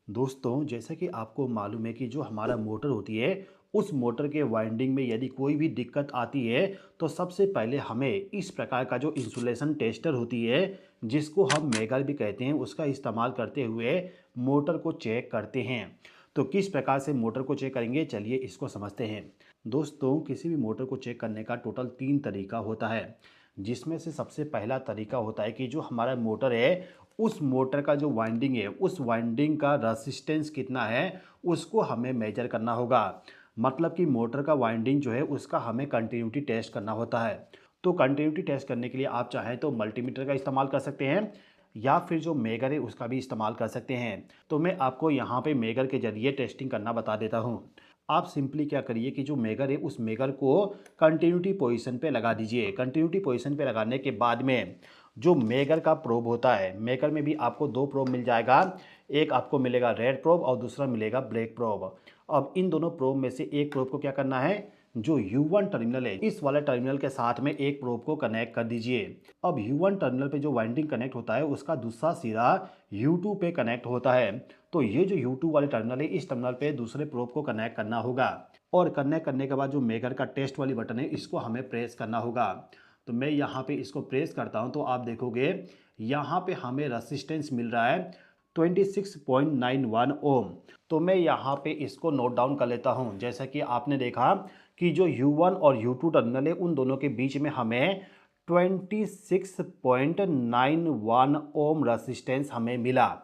दोस्तों, जैसा कि आपको मालूम है कि जो हमारा मोटर होती है, उस मोटर के वाइंडिंग में यदि कोई भी दिक्कत आती है, तो सबसे पहले हमें इस प्रकार का जो इंसुलेशन टेस्टर होती है, जिसको हम मेगर भी कहते हैं, उसका इस्तेमाल करते हुए मोटर को चेक करते हैं। तो किस प्रकार से मोटर को चेक करेंगे, चलिए इसको समझते हैं। दोस्तों, किसी भी मोटर को चेक करने का टोटल 3 तरीका होता है, जिसमें से सबसे पहला तरीका होता है कि जो हमारा मोटर है, उस मोटर का जो वाइंडिंग है, उस वाइंडिंग का रेजिस्टेंस कितना है, उसको हमें मेजर करना होगा। मतलब कि मोटर का वाइंडिंग जो है, उसका हमें कंटिन्यूटी टेस्ट करना होता है। तो कंटिन्यूटी टेस्ट करने के लिए आप चाहें तो मल्टीमीटर का इस्तेमाल कर सकते हैं, या फिर जो मेगर है उसका भी इस्तेमाल कर सकते हैं। तो मैं आपको यहाँ पे मेगर के ज़रिए टेस्टिंग करना बता देता हूँ। आप सिंपली क्या करिए कि जो मेगर है, उस मेगर को कंटिन्यूटी पोजीशन पे लगा दीजिए। कंटिन्यूटी पोजीशन पे लगाने के बाद में जो मेगर का प्रोब होता है, मेगर में भी आपको 2 प्रोब मिल जाएगा। एक आपको मिलेगा रेड प्रोब और दूसरा मिलेगा ब्लैक प्रोब। अब इन दोनों प्रोब में से एक प्रोब को क्या करना है, जो U1 टर्मिनल है, इस वाले टर्मिनल के साथ में एक प्रोब को कनेक्ट कर दीजिए। अब U1 टर्मिनल पे जो वाइंडिंग कनेक्ट होता है, उसका दूसरा सिरा U2 पे कनेक्ट होता है। तो ये जो U2 वाले टर्मिनल है, इस टर्मिनल पे दूसरे प्रोब को कनेक्ट करना होगा। और कनेक्ट करने के बाद जो मेगर का टेस्ट वाली बटन है, इसको हमें प्रेस करना होगा। तो मैं यहाँ पे इसको प्रेस करता हूँ, तो आप देखोगे यहाँ पे हमें रेजिस्टेंस मिल रहा है 26.91 ओम। तो मैं यहाँ पे इसको नोट डाउन कर लेता हूँ। जैसा कि आपने देखा कि जो U1 और U2 टर्मिनल है, उन दोनों के बीच में हमें 26.91 ओम रेजिस्टेंस हमें मिला।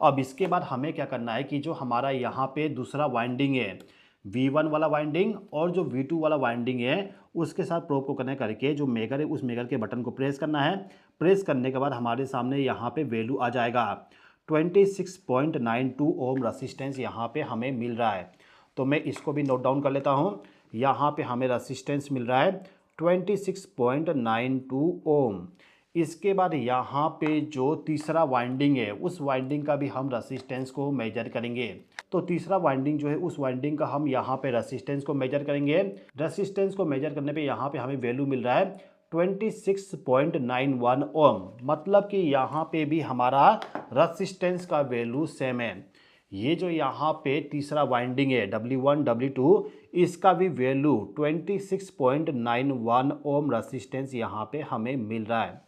अब इसके बाद हमें क्या करना है कि जो हमारा यहाँ पे दूसरा वाइंडिंग है, V1 वाला वाइंडिंग और जो V2 वाला वाइंडिंग है, उसके साथ प्रोब को कनेक्ट करके जो मेगर है, उस मेगर के बटन को प्रेस करना है। प्रेस करने के बाद हमारे सामने यहाँ पे वैल्यू आ जाएगा 26.92 ओम रेजिस्टेंस यहाँ पे हमें मिल रहा है। तो मैं इसको भी नोट डाउन कर लेता हूँ। यहाँ पे हमें रेजिस्टेंस मिल रहा है 26.92 ओम। इसके बाद यहाँ पे जो तीसरा वाइंडिंग है, उस वाइंडिंग का भी हम रेजिस्टेंस को मेजर करेंगे। तो तीसरा वाइंडिंग जो है, उस वाइंडिंग का हम यहाँ पे रेजिस्टेंस को मेजर करेंगे। रेजिस्टेंस को मेजर करने पे यहाँ पे हमें वैल्यू मिल रहा है 26.91 ओम। मतलब कि यहाँ पे भी हमारा रेजिस्टेंस का वैल्यू सेम है। ये जो यहाँ पे तीसरा वाइंडिंग है W1 W2, इसका भी वैल्यू 26.91 ओम रेजिस्टेंस यहाँ पे हमें मिल रहा है।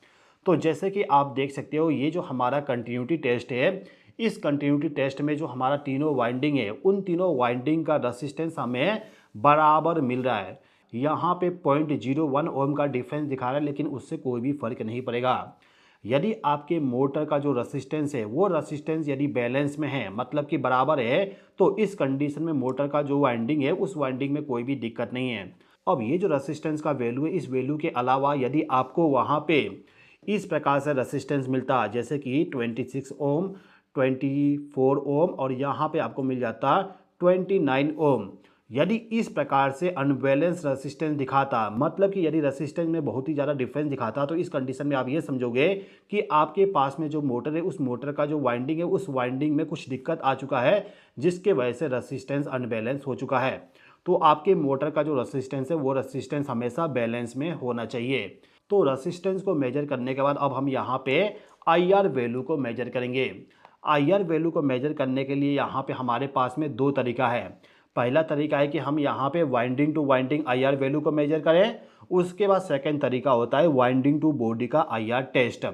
तो जैसे कि आप देख सकते हो, ये जो हमारा कंटिन्यूटी टेस्ट है, इस कंटिन्यूटी टेस्ट में जो हमारा तीनों वाइंडिंग है, उन तीनों वाइंडिंग का रेजिस्टेंस हमें बराबर मिल रहा है। यहाँ पे 0.01 ओम का डिफरेंस दिखा रहा है, लेकिन उससे कोई भी फर्क नहीं पड़ेगा। यदि आपके मोटर का जो रेजिस्टेंस है, वो रेजिस्टेंस यदि बैलेंस में है, मतलब कि बराबर है, तो इस कंडीशन में मोटर का जो वाइंडिंग है, उस वाइंडिंग में कोई भी दिक्कत नहीं है। अब ये जो रेजिस्टेंस का वैल्यू है, इस वैल्यू के अलावा यदि आपको वहाँ पे इस प्रकार से रेजिस्टेंस मिलता, जैसे कि 26 ओम, 24 ओम और यहाँ पे आपको मिल जाता 29 ओम। यदि इस प्रकार से अनबैलेंस रेजिस्टेंस दिखाता, मतलब कि यदि रेजिस्टेंस में बहुत ही ज़्यादा डिफरेंस दिखाता, तो इस कंडीशन में आप ये समझोगे कि आपके पास में जो मोटर है, उस मोटर का जो वाइंडिंग है, उस वाइंडिंग में कुछ दिक्कत आ चुका है, जिसके वजह से रेजिस्टेंस अनबैलेंस हो चुका है। तो आपके मोटर का जो रेजिस्टेंस है, वो रेजिस्टेंस हमेशा बैलेंस में होना चाहिए। तो रेजिस्टेंस को मेजर करने के बाद अब हम यहाँ पे IR वैल्यू को मेजर करेंगे। IR वैल्यू को मेजर करने के लिए यहाँ पे हमारे पास में 2 तरीका है। पहला तरीका है कि हम यहाँ पे winding to winding IR value को मेजर करें। उसके बाद सेकंड तरीका होता है वाइंडिंग टू बॉडी का IR टेस्ट।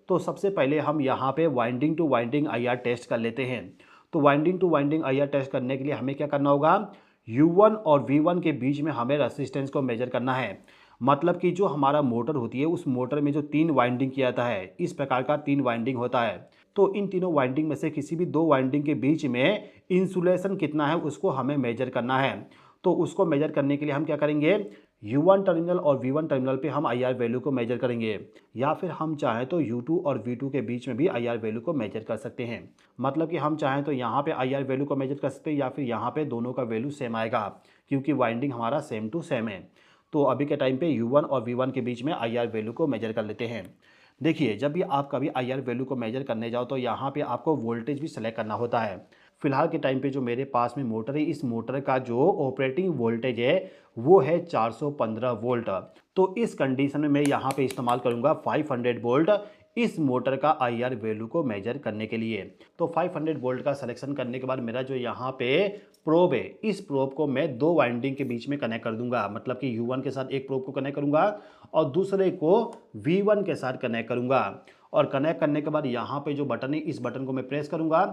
तो सबसे पहले हम यहाँ पे winding to winding IR test कर लेते हैं। तो winding to winding IR test करने के लिए हमें क्या करना होगा, U1 और V1 के बीच में हमें रेजिस्टेंस को मेजर करना है। मतलब कि जो हमारा मोटर होती है, उस मोटर में जो 3 वाइंडिंग किया जाता है, इस प्रकार का 3 वाइंडिंग होता है। तो इन तीनों वाइंडिंग में से किसी भी 2 वाइंडिंग के बीच में इंसुलेशन कितना है, उसको हमें मेजर करना है। तो उसको मेजर करने के लिए हम क्या करेंगे, U1 टर्मिनल और V1 टर्मिनल पे हम IR वैल्यू को मेजर करेंगे, या फिर हम चाहें तो U2 और V2 के बीच में भी IR वैल्यू को मेजर कर सकते हैं। मतलब कि हम चाहें तो यहाँ पे IR वैल्यू को मेजर कर सकते हैं, या फिर यहाँ पे दोनों का वैल्यू सेम आएगा, क्योंकि वाइंडिंग हमारा सेम टू सेम है। तो अभी के टाइम पे U1 और V1 के बीच में IR वैल्यू को मेजर कर लेते हैं। देखिए, जब भी आप कभी IR वैल्यू को मेजर करने जाओ, तो यहाँ पे आपको वोल्टेज भी सेलेक्ट करना होता है। फिलहाल के टाइम पे जो मेरे पास में मोटर है, इस मोटर का जो ऑपरेटिंग वोल्टेज है, वो है 415 वोल्ट। तो इस कंडीशन में मैं यहाँ पे इस्तेमाल करूँगा 500 वोल्ट इस मोटर का IR वैल्यू को मेजर करने के लिए। तो 500 वोल्ट का सिलेक्शन करने के बाद मेरा जो यहाँ पे प्रोब है, इस प्रोब को मैं दो वाइंडिंग के बीच में कनेक्ट कर दूंगा। मतलब कि U1 के साथ एक प्रोब को कनेक्ट करूंगा और दूसरे को V1 के साथ कनेक्ट करूंगा। और कनेक्ट करने के बाद यहाँ पे जो बटन है, इस बटन को मैं प्रेस करूंगा।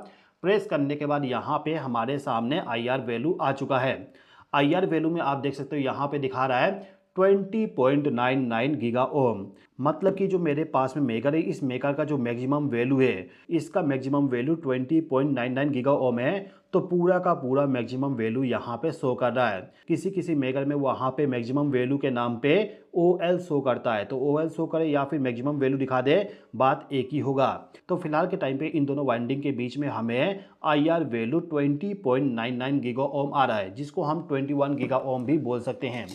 प्रेस करने के बाद यहाँ पे हमारे सामने IR वैल्यू आ चुका है। IR वैल्यू में आप देख सकते हो यहाँ पे दिखा रहा है 20.99 गीगा ओम। मतलब कि जो मेरे पास में मेकर है, इस मेकर का जो मैक्सिमम वैल्यू है, इसका मैक्सिमम वैल्यू 20.99 गीगा ओम है। तो पूरा का पूरा मैक्सिमम वैल्यू यहाँ पे शो कर रहा है। किसी किसी मेकर में वहाँ पे मैक्सिमम वैल्यू के नाम पे OL शो करता है। तो OL शो करे या फिर मैक्सिमम वैल्यू दिखा दे, बात एक ही होगा। तो फिलहाल के टाइम पे इन दोनों वाइंडिंग के बीच में हमें IR वैल्यू 20.99 गीगा ओम आ रहा है, जिसको हम 21 गीगा ओम भी बोल सकते हैं।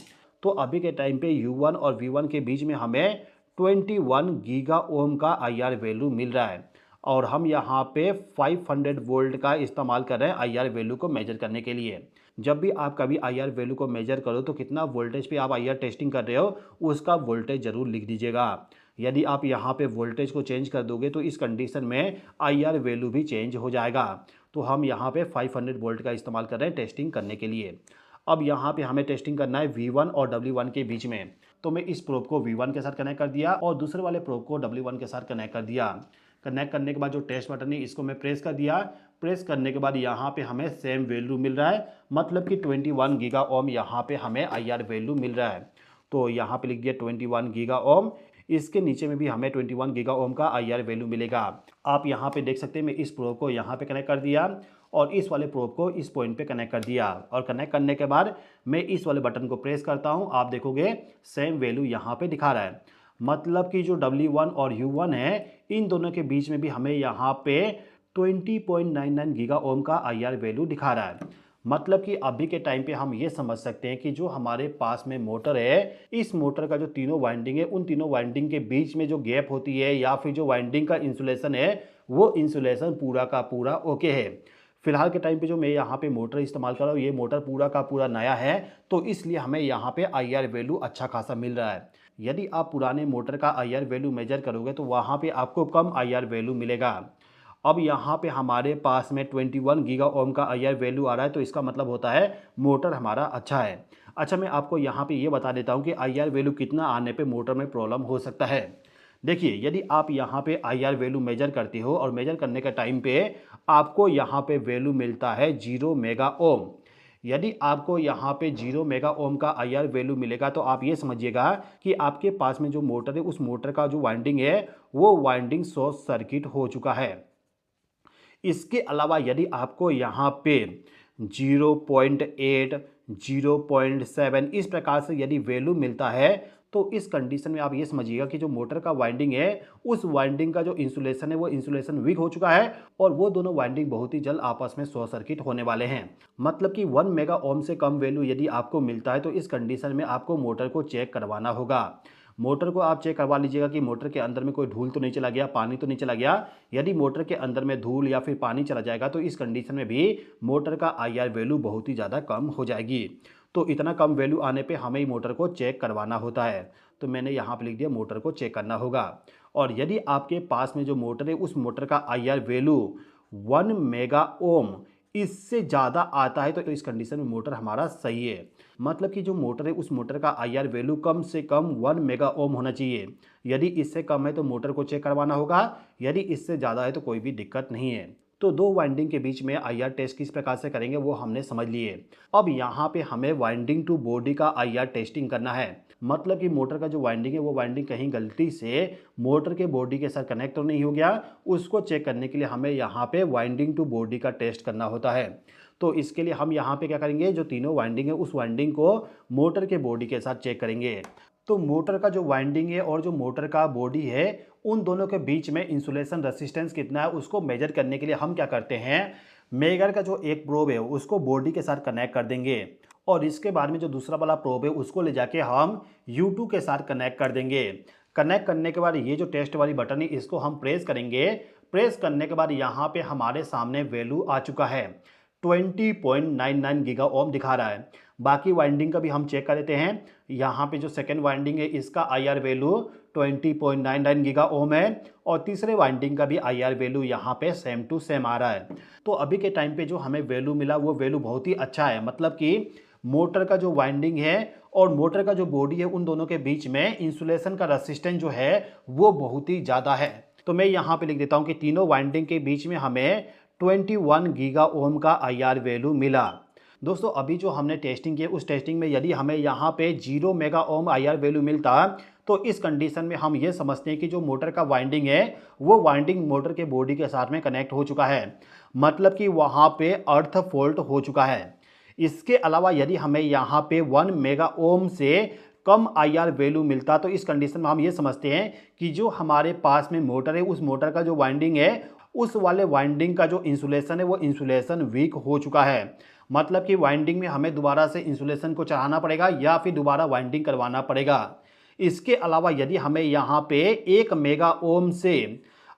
तो अभी के टाइम पे U1 और V1 के बीच में हमें 21 गीगा ओम का IR वैल्यू मिल रहा है। और हम यहाँ पे 500 वोल्ट का इस्तेमाल कर रहे हैं IR वैल्यू को मेजर करने के लिए। जब भी आप कभी IR वैल्यू को मेजर करो तो कितना वोल्टेज पे आप IR टेस्टिंग कर रहे हो, उसका वोल्टेज ज़रूर लिख दीजिएगा। यदि आप यहाँ पे वोल्टेज को चेंज कर दोगे तो इस कंडीशन में IR वैल्यू भी चेंज हो जाएगा। तो हम यहाँ पे 500 वोल्ट का इस्तेमाल कर रहे हैं टेस्टिंग करने के लिए। अब यहाँ पे हमें टेस्टिंग करना है V1 और W1 के बीच में। तो मैं इस प्रोब को V1 के साथ कनेक्ट कर दिया और दूसरे वाले प्रोब को W1 के साथ कनेक्ट कर दिया। कनेक्ट करने के बाद जो टेस्ट बटन है, इसको मैं प्रेस कर दिया। प्रेस करने के बाद यहाँ पे हमें सेम वैल्यू मिल रहा है। मतलब कि 21 गीगा ओम यहाँ पे हमें IR वैल्यू मिल रहा है। तो यहाँ पे लिख दिया 21 गीगा ओम। इसके नीचे में भी हमें 21 गीगा ओम का IR वैल्यू मिलेगा। आप यहाँ पे देख सकते हैं, मैं इस प्रोब को यहाँ पे कनेक्ट कर दिया और इस वाले प्रोब को इस पॉइंट पे कनेक्ट कर दिया। और कनेक्ट करने के बाद मैं इस वाले बटन को प्रेस करता हूँ। आप देखोगे सेम वैल्यू यहाँ पे दिखा रहा है। मतलब कि जो W1 और U1 है, इन दोनों के बीच में भी हमें यहाँ पे 20.99 गीगा ओम का IR वैल्यू दिखा रहा है। मतलब कि अभी के टाइम पे हम ये समझ सकते हैं कि जो हमारे पास में मोटर है, इस मोटर का जो तीनों वाइंडिंग है, उन तीनों वाइंडिंग के बीच में जो गैप होती है या फिर जो वाइंडिंग का इंसुलेशन है, वो इंसुलेशन पूरा का पूरा ओके है। फिलहाल के टाइम पे जो मैं यहाँ पे मोटर इस्तेमाल कर रहा हूँ, ये मोटर पूरा का पूरा नया है, तो इसलिए हमें यहाँ पे IR वैल्यू अच्छा खासा मिल रहा है। यदि आप पुराने मोटर का IR वैल्यू मेजर करोगे तो वहाँ पे आपको कम IR वैल्यू मिलेगा। अब यहाँ पे हमारे पास में 21 गीगा ओम का IR वैल्यू आ रहा है, तो इसका मतलब होता है मोटर हमारा अच्छा है। अच्छा, मैं आपको यहाँ पे ये बता देता हूँ कि IR वैल्यू कितना आने पे मोटर में प्रॉब्लम हो सकता है। देखिए, यदि आप यहाँ पे IR वैल्यू मेजर करते हो और मेजर करने के टाइम पे आपको यहाँ पे वैल्यू मिलता है 0 मेगा ओम। यदि आपको यहाँ पे 0 मेगा ओम का IR वैल्यू मिलेगा तो आप ये समझिएगा कि आपके पास में जो मोटर है, उस मोटर का जो वाइंडिंग है, वो वाइंडिंग शॉर्ट सर्किट हो चुका है। इसके अलावा यदि आपको यहाँ पे 0.8, 0.7 इस प्रकार से यदि वैल्यू मिलता है, तो इस कंडीशन में आप ये समझिएगा कि जो मोटर का वाइंडिंग है, उस वाइंडिंग का जो इंसुलेशन है, वो इंसुलेशन वीक हो चुका है और वो दोनों वाइंडिंग बहुत ही जल्द आपस में शॉर्ट सर्किट होने वाले हैं। मतलब कि 1 मेगा ओम से कम वैल्यू यदि आपको मिलता है तो इस कंडीशन में आपको मोटर को चेक करवाना होगा। मोटर को आप चेक करवा लीजिएगा कि मोटर के अंदर में कोई धूल तो नहीं चला गया, पानी तो नहीं चला गया। यदि मोटर के अंदर में धूल या फिर पानी चला जाएगा तो इस कंडीशन में भी मोटर का IR वैल्यू बहुत ही ज़्यादा कम हो जाएगी। तो इतना कम वैल्यू आने पे हमें ही मोटर को चेक करवाना होता है। तो मैंने यहाँ पे लिख दिया मोटर को चेक करना होगा। और यदि आपके पास में जो मोटर है, उस मोटर का IR वैल्यू 1 मेगा ओम इससे ज़्यादा आता है तो इस कंडीशन में मोटर हमारा सही है। मतलब कि जो मोटर है, उस मोटर का IR वैल्यू कम से कम 1 मेगा ओम होना चाहिए। यदि इससे कम है तो मोटर को चेक करवाना होगा, यदि इससे ज़्यादा है तो कोई भी दिक्कत नहीं है। तो दो वाइंडिंग के बीच में IR टेस्ट किस प्रकार से करेंगे वो हमने समझ लिए। अब यहाँ पे हमें वाइंडिंग टू बॉडी का IR टेस्टिंग करना है। मतलब कि मोटर का जो वाइंडिंग है, वो वाइंडिंग कहीं गलती से मोटर के बॉडी के साथ कनेक्ट तो नहीं हो गया, उसको चेक करने के लिए हमें यहाँ पे वाइंडिंग टू बॉडी का टेस्ट करना होता है। तो इसके लिए हम यहाँ पे क्या करेंगे, जो तीनों वाइंडिंग है, उस वाइंडिंग को मोटर के बॉडी के साथ चेक करेंगे। तो मोटर का जो वाइंडिंग है और जो मोटर का बॉडी है, उन दोनों के बीच में इंसुलेशन रेसिस्टेंस कितना है उसको मेजर करने के लिए हम क्या करते हैं, मेगर का जो एक प्रोब है उसको बॉडी के साथ कनेक्ट कर देंगे और इसके बाद में जो दूसरा वाला प्रोब है उसको ले जाके हम U2 के साथ कनेक्ट कर देंगे। कनेक्ट करने के बाद ये जो टेस्ट वाली बटन है, इसको हम प्रेस करेंगे। प्रेस करने के बाद यहाँ पे हमारे सामने वैल्यू आ चुका है 20.99 गीगा ओम दिखा रहा है। बाकी वाइंडिंग का भी हम चेक कर लेते हैं। यहाँ पे जो सेकेंड वाइंडिंग है इसका IR वैल्यू 20.99 गीगा ओम है और तीसरे वाइंडिंग का भी IR वैल्यू यहाँ पे सेम टू सेम आ रहा है। तो अभी के टाइम पे जो हमें वैल्यू मिला वो वैल्यू बहुत ही अच्छा है, मतलब कि मोटर का जो वाइंडिंग है और मोटर का जो बॉडी है उन दोनों के बीच में इंसुलेशन का रेसिस्टेंस जो है वो बहुत ही ज़्यादा है। तो मैं यहाँ पे लिख देता हूँ कि तीनों वाइंडिंग के बीच में हमें 21 गीगा ओम का IR वैल्यू मिला। दोस्तों अभी जो हमने टेस्टिंग की उस टेस्टिंग में यदि हमें यहाँ पे 0 मेगा ओम IR वैल्यू मिलता तो इस कंडीशन में हम ये समझते हैं कि जो मोटर का वाइंडिंग है वो वाइंडिंग मोटर के बॉडी के साथ में कनेक्ट हो चुका है, मतलब कि वहाँ पे अर्थ फॉल्ट हो चुका है। इसके अलावा यदि हमें यहाँ पे 1 मेगा ओम से कम IR वैल्यू मिलता तो इस कंडीशन में हम ये समझते हैं कि जो हमारे पास में मोटर है उस मोटर का जो वाइंडिंग है उस वाले वाइंडिंग का जो इंसुलेशन है वो इंसुलेशन वीक हो चुका है, मतलब कि वाइंडिंग में हमें दोबारा से इंसुलेशन को चढ़ाना पड़ेगा या फिर दोबारा वाइंडिंग करवाना पड़ेगा। इसके अलावा यदि हमें यहाँ पे 1 मेगा ओम से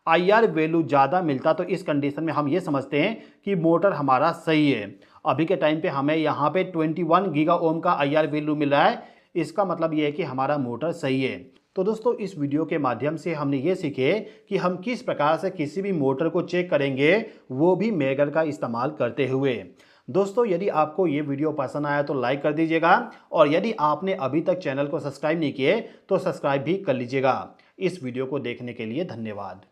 IR वैल्यू ज़्यादा मिलता तो इस कंडीशन में हम ये समझते हैं कि मोटर हमारा सही है। अभी के टाइम पे हमें यहाँ पे 21 गीगा ओम का IR वैल्यू मिल रहा है, इसका मतलब ये है कि हमारा मोटर सही है। तो दोस्तों इस वीडियो के माध्यम से हमने ये सीखे कि हम किस प्रकार से किसी भी मोटर को चेक करेंगे, वो भी मेगर का इस्तेमाल करते हुए। दोस्तों यदि आपको ये वीडियो पसंद आया तो लाइक कर दीजिएगा और यदि आपने अभी तक चैनल को सब्सक्राइब नहीं किए तो सब्सक्राइब भी कर लीजिएगा। इस वीडियो को देखने के लिए धन्यवाद।